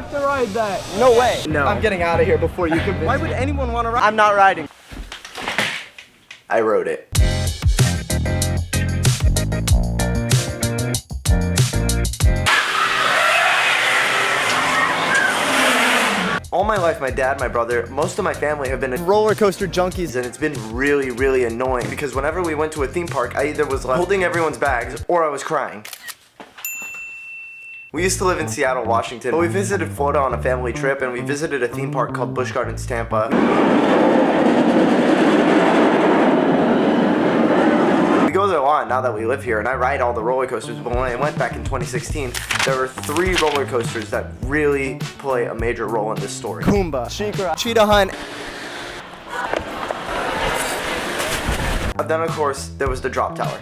have to ride that. No way. No. I'm getting out of here before you convince Why me. would anyone want to ride? I'm not riding. I rode it. All my life, my dad, my brother, most of my family have been Roller coaster junkies. and it's been really, really annoying because whenever we went to a theme park, I either was left holding everyone's bags or I was crying. We used to live in Seattle, Washington, but we visited Florida on a family trip and we visited a theme park called Busch Gardens Tampa. We go there a lot now that we live here, and I ride all the roller coasters, but when I went back in 2016, there were 3 roller coasters that really play a major role in this story. Kumba, Sheikra, Cheetah Hunt. And then, of course, there was the drop tower.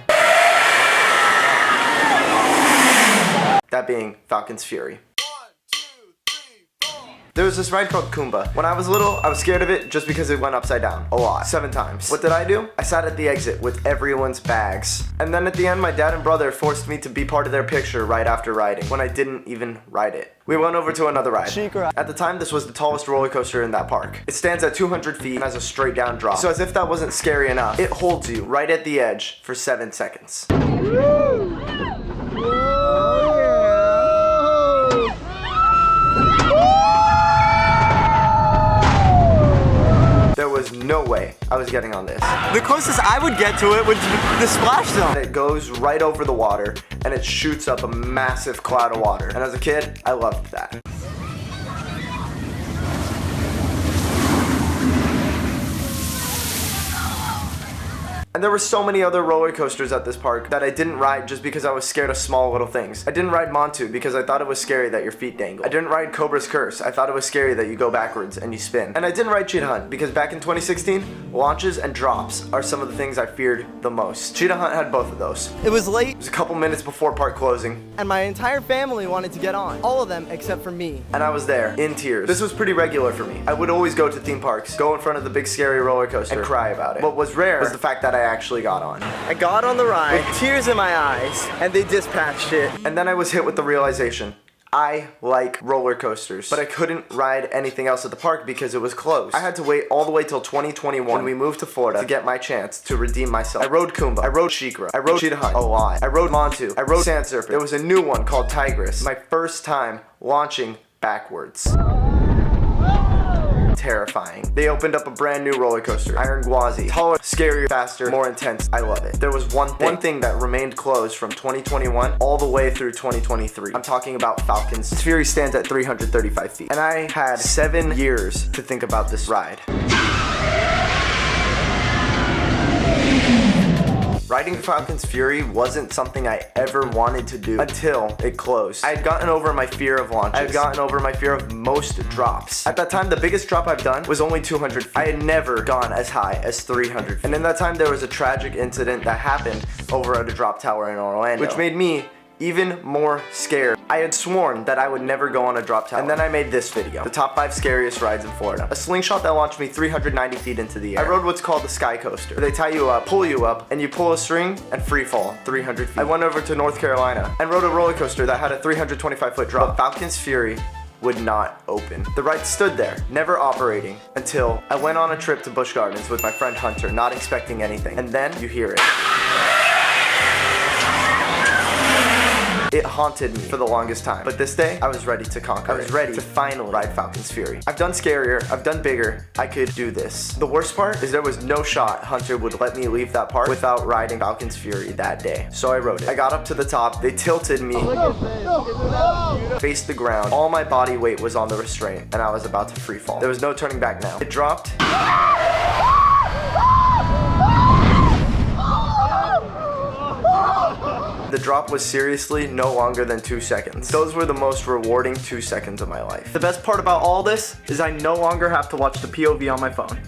That being Falcon's Fury. There was this ride called Kumba. When I was little, I was scared of it just because it went upside down. A lot. 7 times. What did I do? I sat at the exit with everyone's bags. And then at the end, my dad and brother forced me to be part of their picture right after riding, when I didn't even ride it. We went over to another ride. Sheikra. At the time, this was the tallest roller coaster in that park. It stands at 200 feet and has a straight down drop. So as if that wasn't scary enough, it holds you right at the edge for 7 seconds. There was no way I was getting on this. The closest I would get to it would be the splash zone. It goes right over the water and it shoots up a massive cloud of water. And as a kid, I loved that. And there were so many other roller coasters at this park that I didn't ride just because I was scared of small little things. I didn't ride Montu because I thought it was scary that your feet dangle. I didn't ride Cobra's Curse. I thought it was scary that you go backwards and you spin. And I didn't ride Cheetah Hunt because back in 2016, launches and drops are some of the things I feared the most. Cheetah Hunt had both of those. It was late, It was a couple minutes before park closing, and my entire family wanted to get on. All of them except for me. and I was there, in tears. This was pretty regular for me. I would always go to theme parks, go in front of the big scary roller coaster, and cry about it. What was rare was the fact that I actually got on. I got on the ride with tears in my eyes, and they dispatched it. And then I was hit with the realization, I like roller coasters, but I couldn't ride anything else at the park because it was closed. I had to wait all the way till 2021 when we moved to Florida to get my chance to redeem myself. I rode Kumba, I rode Sheikra, I rode Cheetah Hunt a lot, I rode Montu, I rode Sand Serpent. There was a new one called Tigress. My first time launching backwards. Terrifying. They opened up a brand new roller coaster, Iron Gwazi. Taller, scarier, faster, more intense. I love it. There was one thing that remained closed from 2021 all the way through 2023. I'm talking about Falcon's Fury stands at 335 feet. And I had 7 years to think about this ride. Riding Falcon's Fury wasn't something I ever wanted to do until it closed. I had gotten over my fear of launches. I had gotten over my fear of most drops. At that time, the biggest drop I've done was only 200 feet. I had never gone as high as 300 feet. And in that time, there was a tragic incident that happened over at a drop tower in Orlando, which made me even more scared. I had sworn that I would never go on a drop tower. And then I made this video, the top 5 scariest rides in Florida. A slingshot that launched me 390 feet into the air. I rode what's called the sky coaster. They tie you up, pull you up, and you pull a string and free fall 300 feet. I went over to North Carolina and rode a roller coaster that had a 325-foot drop. But Falcon's Fury would not open. The ride stood there, never operating, until I went on a trip to Busch Gardens with my friend Hunter, not expecting anything. And then you hear it. It haunted me for the longest time, but this day, I was ready to conquer. I was ready to finally ride Falcon's Fury. I've done scarier, I've done bigger, I could do this. The worst part is there was no shot Hunter would let me leave that park without riding Falcon's Fury that day. So I rode it. I got up to the top, they tilted me, faced the ground, all my body weight was on the restraint, and I was about to free fall. There was no turning back now. It dropped. The drop was seriously no longer than 2 seconds. Those were the most rewarding 2 seconds of my life. The best part about all this is I no longer have to watch the POV on my phone.